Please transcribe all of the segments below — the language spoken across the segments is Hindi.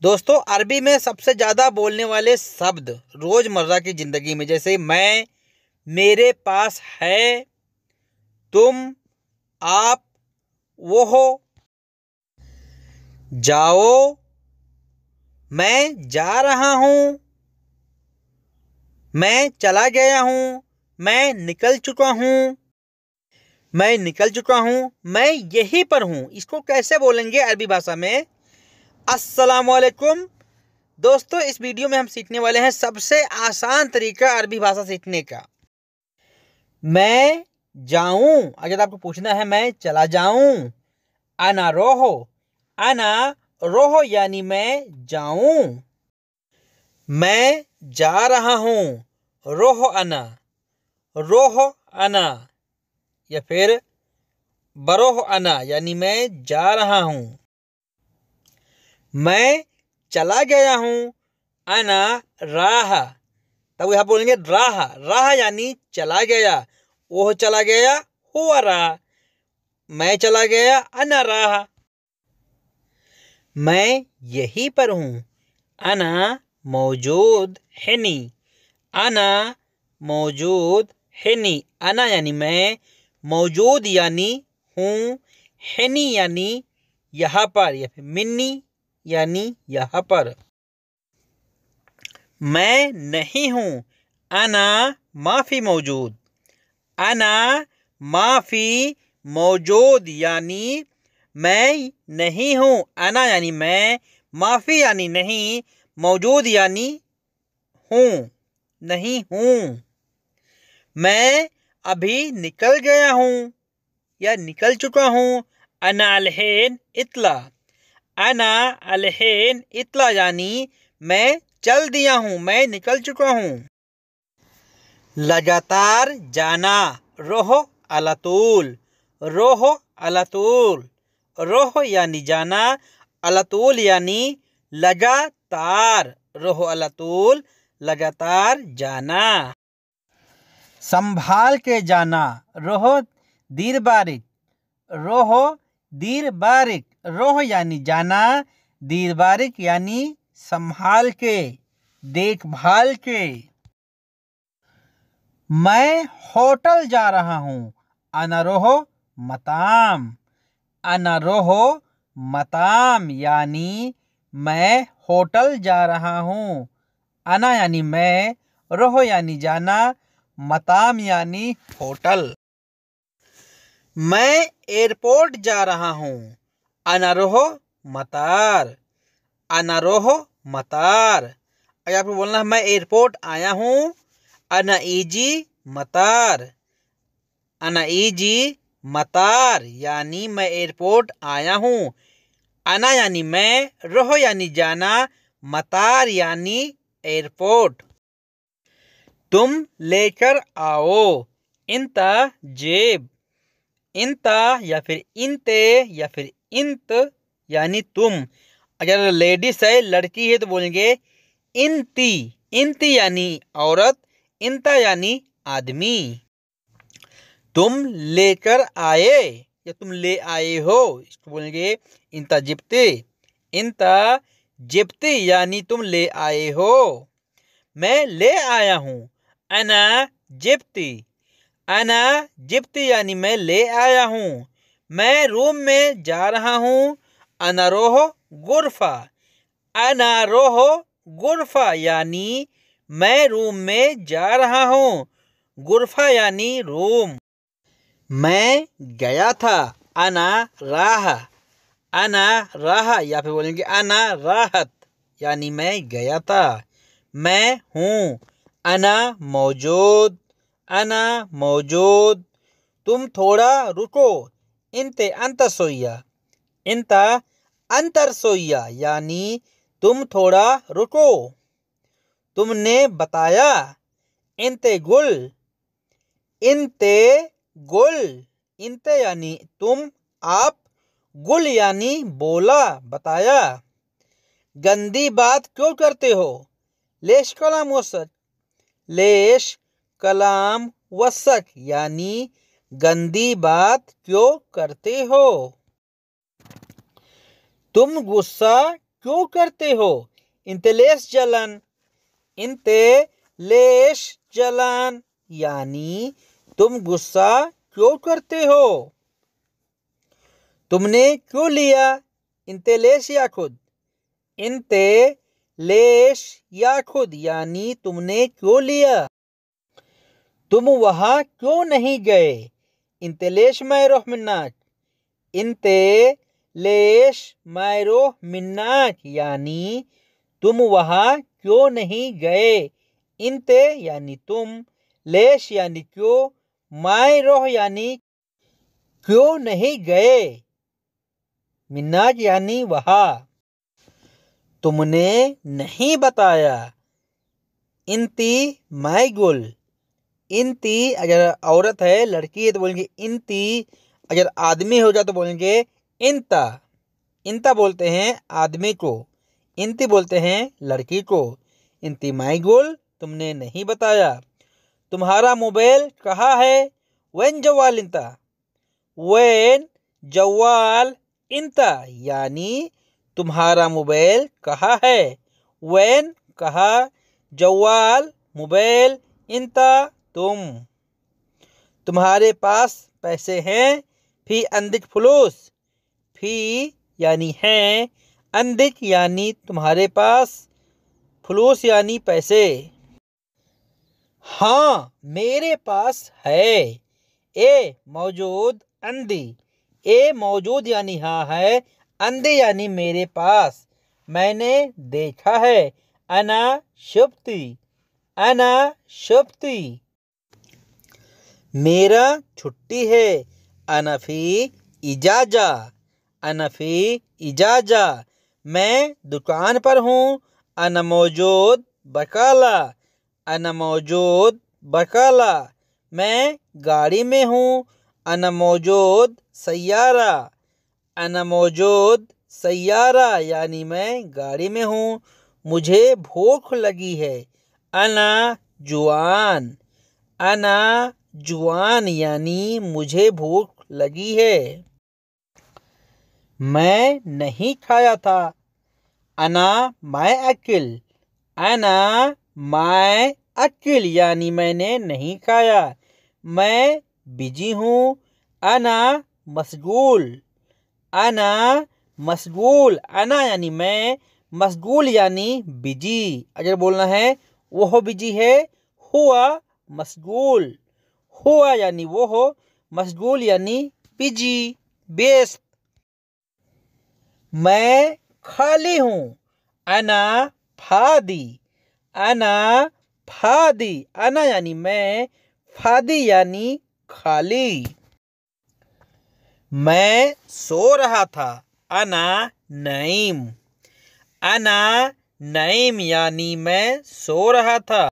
दोस्तों, अरबी में सबसे ज़्यादा बोलने वाले शब्द रोज़मर्रा की ज़िंदगी में, जैसे मैं, मेरे पास है, तुम, आप, वो हो, जाओ, मैं जा रहा हूँ, मैं चला गया हूँ, मैं निकल चुका हूँ, मैं निकल चुका हूँ, मैं यहीं पर हूँ। इसको कैसे बोलेंगे अरबी भाषा में? अस्सलाम वालेकुम दोस्तों, इस वीडियो में हम सीखने वाले हैं सबसे आसान तरीका अरबी भाषा सीखने का। मैं जाऊं, अगर आपको पूछना है मैं चला जाऊं। अना रोहो, अना रोहो यानी मैं जाऊं। मैं जा रहा हूं, रोहो अना, रोहो अना, या फिर बरोह अना यानी मैं जा रहा हूं। मैं चला गया हूं, अना राह, तब यहाँ बोलेंगे राह, राह यानी चला गया। वो चला गया, हुआ रहा। मैं चला गया, अना राह। मैं यहीं पर हूँ, अना मौजूद हैनी, अना मौजूद हैनी। अना यानी मैं, मौजूद यानी हूँ, हैनी यानी यहाँ पर, या फिर मिन्नी यानी यहाँ पर। मैं नहीं हूँ, अना माफ़ी मौजूद, अना माफ़ी मौजूद यानी मैं नहीं हूँ। अना यानी मैं, माफ़ी यानी नहीं, मौजूद यानी हूँ, नहीं हूँ। मैं अभी निकल गया हूँ या निकल चुका हूँ। अना अलहैन इतला, अना अलहैन इतला यानी मैं चल दिया हूँ, मैं निकल चुका हूँ। लगातार जाना, रोहो अलतूल, रोहो अलतूल, रोहो यानी जाना, अलतूल यानी लगातार, रोहो अलतूल लगातार जाना। संभाल के जाना, रोहो दीर बारिक, रोहो दीर बारिक, रोहो यानी जाना, दीर बारिक यानी संभाल के, देखभाल के। मैं होटल जा रहा हूँ, अना रोहो मताम, अना रोहो मताम यानी मैं होटल जा रहा हूँ। अना यानी मैं, रोहो यानी जाना, मताम यानी होटल। मैं एयरपोर्ट जा रहा हूँ, अना रोहो मतार, अना रोहो मतार। अगर आपको बोलना है मैं एयरपोर्ट आया हूँ, अना इजी मतार, अना इजी मतार यानी मैं एयरपोर्ट आया हूँ। अना यानी मैं, रोहो यानी जाना, मतार यानी एयरपोर्ट। तुम लेकर आओ, इंता जेब, इंता या फिर इंते या फिर इंत यानी तुम। अगर लेडीज है, लड़की है, तो बोलेंगे इंती, इंती यानी औरत, इंता यानी आदमी। तुम लेकर आए या तुम ले आए हो, इसको बोलेंगे इंता जिप्ते, इंता जिप्ती यानी तुम ले आए हो। मैं ले आया हूँ, अना जिप्ती, अना जिप्ती यानी मैं ले आया हूँ। मैं रूम में जा रहा हूँ, अना रोहो गुरफा, अना रोहो गुरफा यानी मैं रूम में जा रहा हूँ, गुरफा यानी रूम। मैं गया था, अना राह, अना राह या फिर बोलेंगे अना राहत यानी मैं गया था। मैं हूँ, अना मौजूद, अना मौजूद। तुम थोड़ा रुको, इंते अंतर सोइया, इंता अंतर सोइया यानी तुम थोड़ा रुको। तुमने बताया, इंते गुल, इंते गुल, इंते यानी तुम, आप, गुल यानी बोला, बताया। गंदी बात क्यों करते हो, लेश कलाम वसक, लेश कलाम वसक यानी गंदी बात क्यों करते हो। तुम गुस्सा क्यों करते हो? इंते लेश जलन, इंते लेश जलन यानी तुम गुस्सा क्यों करते हो? तुमने क्यों लिया? इंते लेश याखुद, इंते लेश याखुद यानी तुमने क्यों लिया? तुम वहां क्यों नहीं गए? इंते लेश मैरोह मिन्नाक, इंते लेश मैरोह मिन्नाक यानी तुम वहां क्यों नहीं गए? इंते यानी तुम, लेश यानी क्यों, मैरोह यानी क्यों नहीं गए, मिन्नाक यानी वहां। तुमने नहीं बताया। इंती मैगुल, इंती अगर औरत है, लड़की है तो बोलेंगे इंती, अगर आदमी हो जाए तो बोलेंगे इंता। इंता बोलते हैं आदमी को, इंती बोलते हैं लड़की को। इंती मैगुल, तुमने नहीं बताया। तुम्हारा मोबाइल कहाँ है? वेन जवाल इंता, वेन जवाल इंता यानी तुम्हारा मोबाइल कहाँ है? वेन कहा, जवाल मोबाइल, इंता तुम। तुम्हारे पास पैसे हैं? फी अंदिक फुलूस, फी यानी हैं, अंदिक यानी तुम्हारे पास, फुलूस यानी पैसे। हाँ मेरे पास है। ए मौजूद, अंदी, ए मौजूद यानी हाँ है, अंदी यानी मेरे पास, मैंने देखा है। अना शुप्ती, अना शुप्ती, मेरा छुट्टी है। अनफी इजाजा, अनफी इजाजा, मैं दुकान पर हूँ। अना मौजूद बकाला, अना मौजूद बकाला, मैं गाड़ी में हूँ। अना मौजूद सैयारा, अना मौजूद सैयारा यानी मैं गाड़ी में हूँ। मुझे भूख लगी है। अना जुआन, अना जुआन यानी मुझे भूख लगी है। मैं नहीं खाया था। अना मैं अकिल, अना मैं अकिल यानी मैंने नहीं खाया। मैं बिजी हूँ। अना मशगूल, अना मशगूल, अना यानी मैं, मशगूल यानी बिजी। अगर बोलना है वो बिजी है, हुआ मशगूल, हुआ यानी वो हो, मशगूल यानी बिजी, व्यस्त। मैं खाली हूँ। अना फादी, अना फादी, अना यानी मैं, फादी यानी खाली। मैं सो रहा था। अना नईम, अना नईम यानी मैं सो रहा था।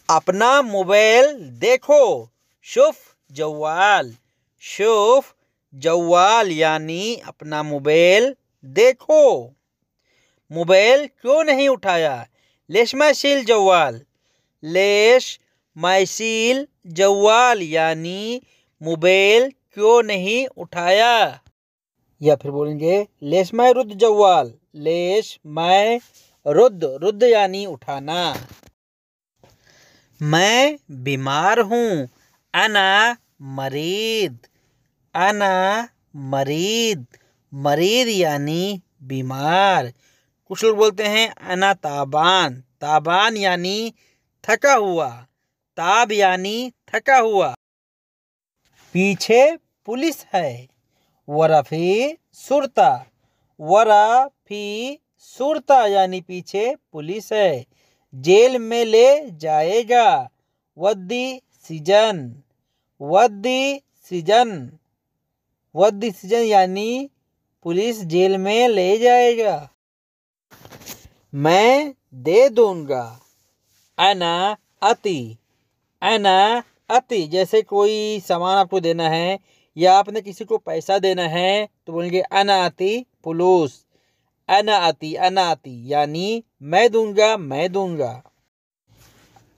अपना मोबाइल देखो। शुफ जवाल, शुफ जवाल यानी अपना मोबाइल देखो। मोबाइल क्यों नहीं उठाया? लेश मैसील जवाल, लेश मैसील जवाल यानी मोबाइल क्यों नहीं उठाया। या फिर बोलेंगे लेश मैं रुद्ध जवाल, लेश मैं रुद्ध, रुद्ध यानी उठाना। मैं बीमार हूँ। अना मरीद, अना मरीद, मरीद यानी बीमार। कुछ लोग बोलते हैं अना ताबान, ताबान यानी थका हुआ, ताब यानी थका हुआ। पीछे पुलिस है। वरफी सुरता, वरफी सुरता यानी पीछे पुलिस है। जेल में ले जाएगा। वद्दी सीजन, वद्दी सीजन, वद्दी सीजन यानी पुलिस जेल में ले जाएगा। मैं दे दूंगा। अना अति, अना अति, जैसे कोई सामान आपको देना है या आपने किसी को पैसा देना है तो बोलेंगे अना अति पुलूस, अना अति, अना अति यानी मैं दूंगा, मैं दूंगा।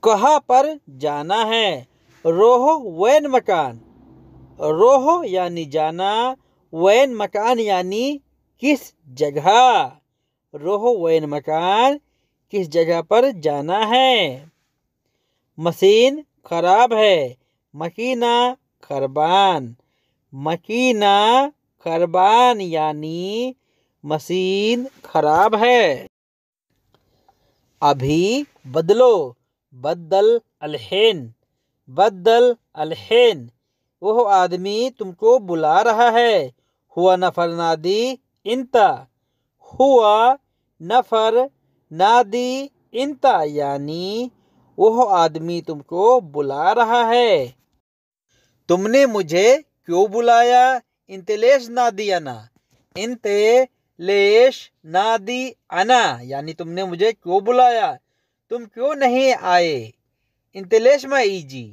कहाँ पर जाना है? रोह वैन मकान, रोह यानी जाना, वैन मकान यानी किस जगह। रोह वैन मकान, किस जगह पर जाना है। मशीन खराब है, मकीना खरबान, मकीना खरबान यानी मशीन खराब है। अभी बदलो, बदल अलहैन, बदल अलहैन, वह आदमी तुमको बुला रहा है। हुआ नफर नादी इंता, हुआ नफर नादी इंता यानी वह आदमी तुमको बुला रहा है। तुमने मुझे क्यों बुलाया। इंते लेश नादी अना, इंते लेश नादी अना यानी तुमने मुझे क्यों बुलाया, तुम क्यों नहीं आए। इंते लेश मा ईजी,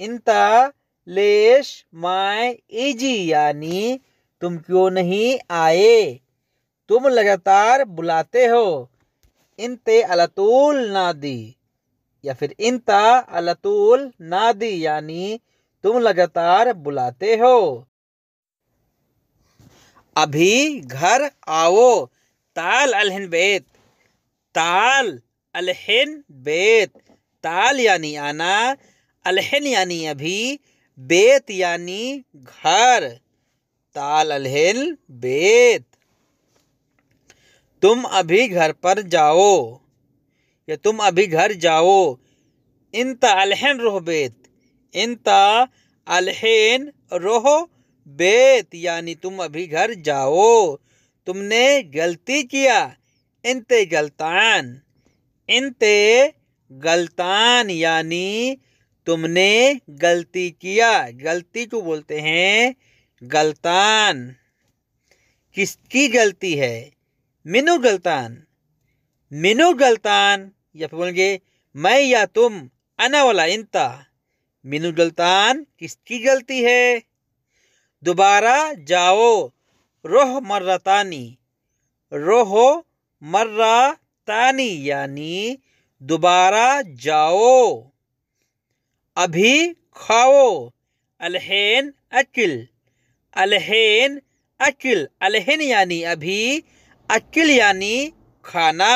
इंता लेश माय ईजी यानी तुम क्यों नहीं आए। तुम लगातार बुलाते हो। इंते अलतूल नादी या फिर इंता अलतूल नादी यानी तुम लगातार बुलाते हो। अभी घर आओ, ताल अलहन बेत, ताल अलहन बेत, ताल यानी आना, अलहन यानी अभी, बेत यानी घर, ताल अलहन बेत। तुम अभी घर पर जाओ या तुम अभी घर जाओ। इंता अलहन रोह बेत, इंता अलहन रोह बेत यानी तुम अभी घर जाओ। तुमने गलती किया। इंते गलतान, इंते गलतान यानी तुमने गलती किया। गलती को बोलते हैं गलतान। किसकी गलती है। मिनु गलतान, मिनु गलतान या फिर बोलेंगे मैं या तुम, अना वाला इंता। मिनु गलतान किसकी गलती है। दोबारा जाओ, रोह मर्रतानी, रोह मर्रतानी यानी दोबारा जाओ। अभी खाओ, अलहैन अकिल, अलहैन अकिल, अलहैन यानी अभी, अकिल यानी खाना।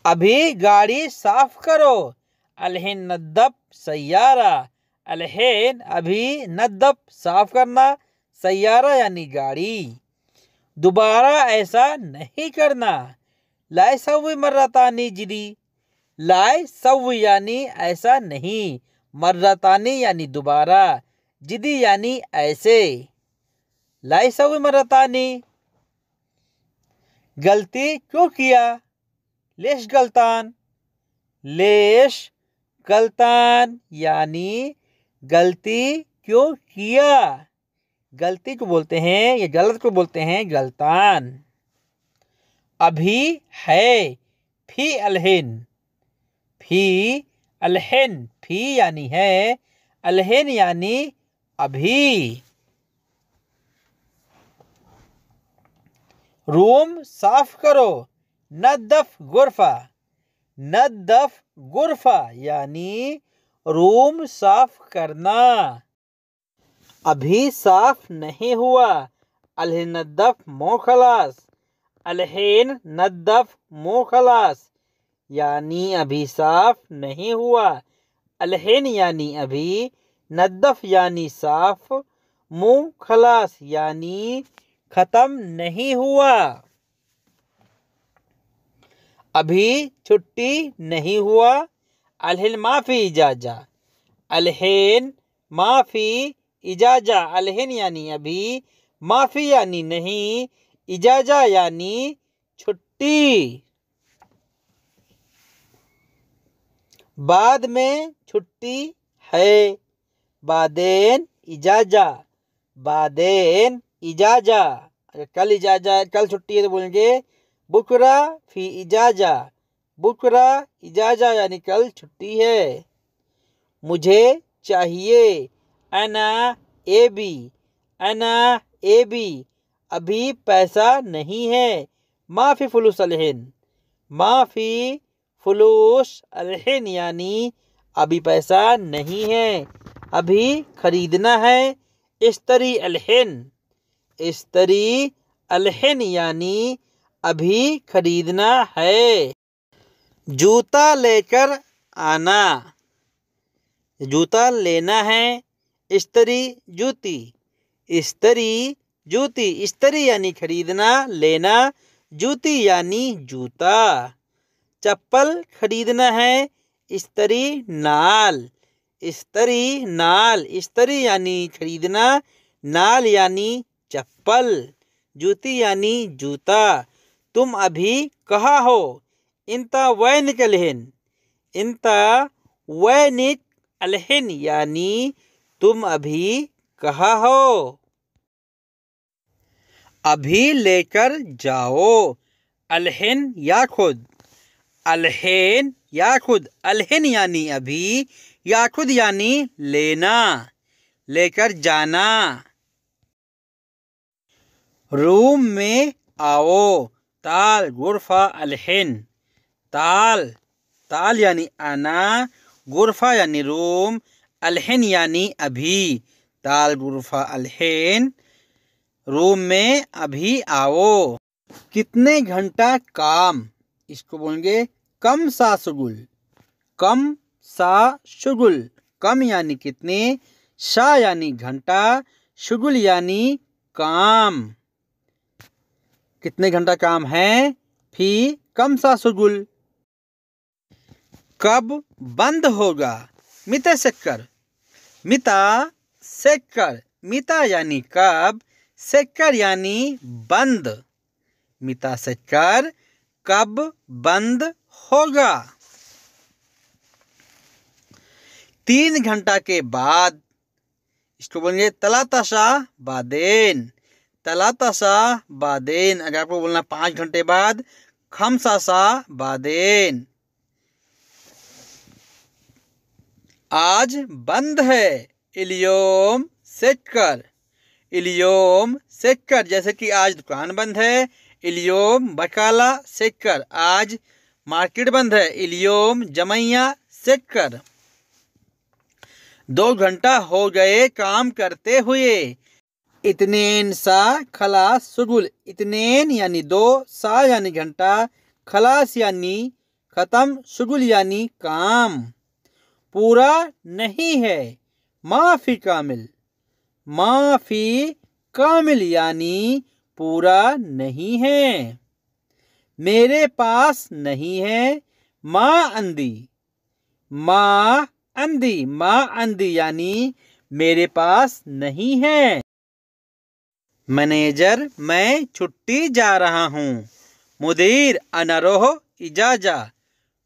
अभी गाड़ी साफ करो, अलहैन नद्दफ सैयारा, अलहैन अभी, नद्दफ साफ करना, सैयारा यानी गाड़ी। दोबारा ऐसा नहीं करना। लाए सव्वी मर्रतानी जिदी, लाए सव्वी यानी ऐसा नहीं, मर्रतानी यानी दोबारा, जिदी यानी ऐसे। लाए सव्वी मर्रतानी, गलती क्यों किया। लेश गलतान, लेश गलतान यानी गलती क्यों किया। गलती को बोलते हैं या गलत को बोलते हैं गलतान। अभी है, फी अलहैन, फी अलहैन, फी यानी है, अलहैन यानी अभी। रूम साफ करो, नद्दफ गुरफा, नद्दफ गुरफा यानी रूम साफ करना। अभी साफ नहीं हुआ, अलहैन नद्दफ मो खलास, अलहैन नद्दफ मो खलास यानी अभी साफ नहीं हुआ। अलहैन यानी अभी, नद्दफ यानी साफ, मुँह खलास यानी खत्म नहीं हुआ। अभी छुट्टी नहीं हुआ, अलहैन माफी इजाजा, अलहैन माफी इजाजा, अलहैन यानी अभी, माफी यानी नहीं, इजाजा यानी छुट्टी। बाद में छुट्टी है, बादेन इजाजा, बादेन इजाजा। कल इजाजा, कल छुट्टी है तो बोलेंगे बुकरा फी इजाजा, बुकरा इजाजा यानी कल छुट्टी है। मुझे चाहिए, अना एबी, अना एबी, अभी पैसा नहीं है। माफी फुलूस अलहैन, माफी फुलूस अलहैन यानी अभी पैसा नहीं है, अभी खरीदना है। इस्तरी अलहैन, इस्तरी अलहिन यानी अभी खरीदना है। जूता लेकर आना, जूता लेना है। इस्त्री जूती, इस्त्री जूती, इस्त्री यानी खरीदना, लेना, जूती यानी जूता। चप्पल खरीदना है। इस्त्री नाल, इस्त्री नाल, इस्त्री यानी खरीदना, नाल यानी चप्पल, जूती यानी जूता। तुम अभी कहाँ हो? इंता वैनिक अलहिन, इंता वैनिक अलहिन यानी तुम अभी कहाँ हो? अभी लेकर जाओ। अलहिन या खुद, अलहिन या खुद, अलहिन यानी अभी, या खुद यानी लेना, लेकर जाना। रूम में आओ। ताल गुरफा अलहिन, ताल, ताल यानी आना, गुरफा यानी रूम, अलहिन यानी अभी। ताल गुरफा अलहिन, रूम में अभी आओ। कितने घंटा काम, इसको बोलेंगे कम सा शुगुल, कम सा शुगुल। कम यानी कितने, सा यानी घंटा, शुगुल यानी काम। कितने घंटा काम है, फी कम सा शुगुल। कब बंद होगा, मिता सेक्कर, मिता सेक्कर, मिता यानी कब, सेक्कर यानी बंद। मिता सेक्कर, कब बंद होगा। 3 घंटा के बाद, इसको बोलेंगे तलाताशा बादेन, तलाताशा बादेन। अगर आपको बोलना 5 घंटे बाद, खमसासा बादेन। आज बंद है। इलियोम सेक्कर, इलियोम सेक्कर, जैसे कि आज दुकान बंद है। इलियोम बकाला सेक्कर, आज मार्केट बंद है। इलियोम जमैया सेक्कर। 2 घंटा हो गए काम करते हुए। इतनेन सा खलास शुगुल, इतनेन यानी 2, सा यानी घंटा, खलास यानी खत्म, शुगुल यानी काम। पूरा नहीं है। माफी कामिल, माफी कामिल यानी पूरा नहीं है। मेरे पास नहीं है। माँ अंधी, माँ अंधी, माँ अंधी यानी मेरे पास नहीं है। मैनेजर मैं छुट्टी जा रहा हूँ। मुदीर अनरोह इजाजा,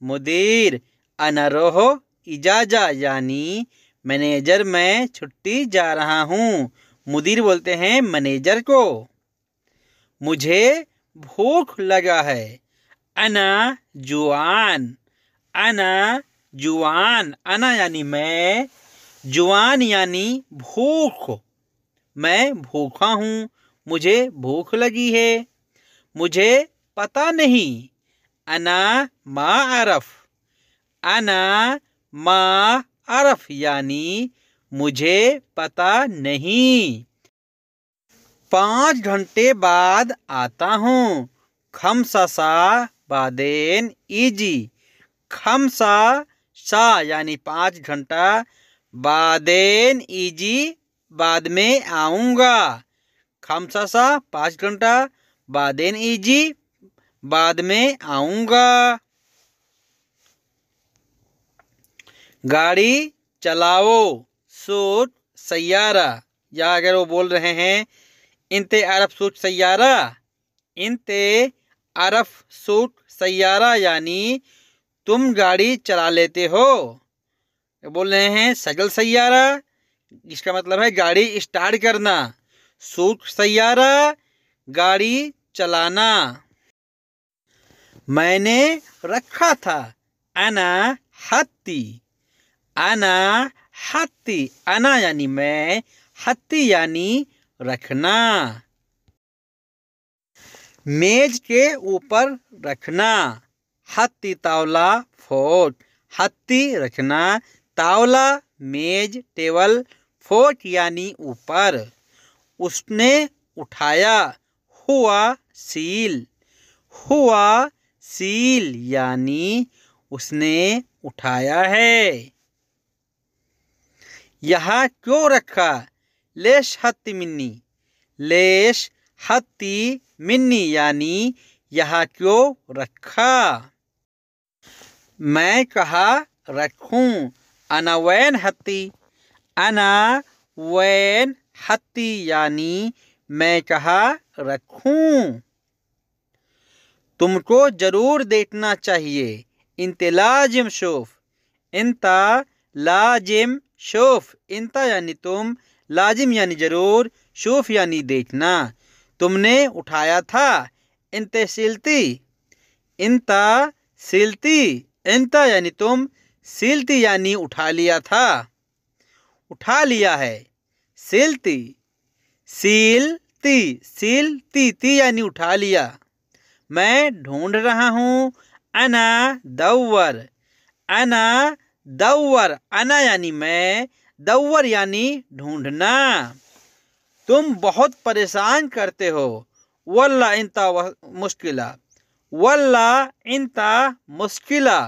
मुदीर अनरोह इजाजा यानी मैनेजर मैं छुट्टी जा रहा हूँ। मुदीर बोलते हैं मैनेजर को। मुझे भूख लगा है। अना जुआन, अना जुआन, अना यानी मैं, जुआन यानी भूख, मैं भूखा हूँ, मुझे भूख लगी है। मुझे पता नहीं। अना मा अरफ, अना मा अरफ यानी मुझे पता नहीं। 5 घंटे बाद आता हूँ। खमसा बादेन इजी, खमसा सा यानी 5 घंटा, बादेन इजी बाद में आऊँगा। खमसा 5 घंटा, बादेन इजी बाद में आऊँगा। गाड़ी चलाओ। सूट सैयारा, या अगर वो बोल रहे हैं इनते अरफ सूट सैयारा, इनते अरफ सूट सैयारा यानी तुम गाड़ी चला लेते हो। बोल रहे हैं सगल सैयारा, जिसका मतलब है गाड़ी स्टार्ट करना। सूट सैयारा गाड़ी चलाना। मैंने रखा था। अना हत्ती, अना हत्ती, अना यानी मैं, हत्ती यानी रखना। मेज के ऊपर रखना। हत्ती तावला फोट, हत्ती रखना, तावला मेज टेबल, फोट यानी ऊपर। उसने उठाया। हुआ सील, हुआ सील यानी उसने उठाया है। यहाँ क्यों रखा? लेश हत्ती मिन्नी, लेश हत्ती मिन्नी यानी यहाँ क्यों रखा। मैं कहाँ रखूं? अना वैन हत्ती, अना वैन हत्ती यानी मैं कहाँ रखूं। तुमको जरूर देखना चाहिए। इंते लाजिम शोफ, इंता लाजिम शोफ, इंता यानी तुम, लाजिम यानी जरूर, शोफ यानी देखना। तुमने उठाया था। इंते सिलती, इंता सिलती, इंता यानी तुम, सिलती यानी उठा लिया था, उठा लिया है। सिलती, सिलती, सिलती, ती यानी उठा लिया। मैं ढूंढ रहा हूँ। अना दव्वर, अना दव्वर, अना यानी मैं, दव्वर यानी ढूंढना। तुम बहुत परेशान करते हो। वल्ला इंता मुश्किला, वल्ला इंता मुश्किला,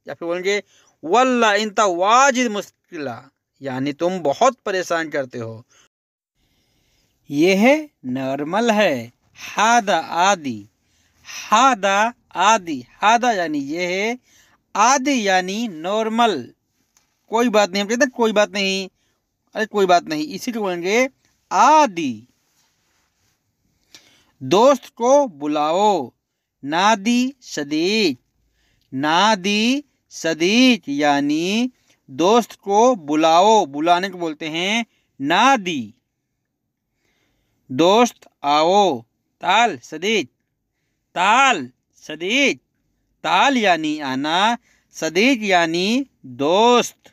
या फिर बोलेंगे वल्ला इंता वाजिद मुश्किला यानी तुम बहुत परेशान करते हो। यह नॉर्मल है। हादा आदि, हादा आदि, हादा यानी ये है, आदि यानी नॉर्मल। कोई बात नहीं, हम कहते हैं कोई बात नहीं, अरे कोई बात नहीं, इसी को बोलेंगे आदि। दोस्त को बुलाओ। नादी सदीक, नादी सदीक यानी दोस्त को बुलाओ, बुलाने को बोलते हैं नादी। दोस्त आओ। ताल सदीक, ताल सदीक, ताल यानी आना, सदीक यानी दोस्त।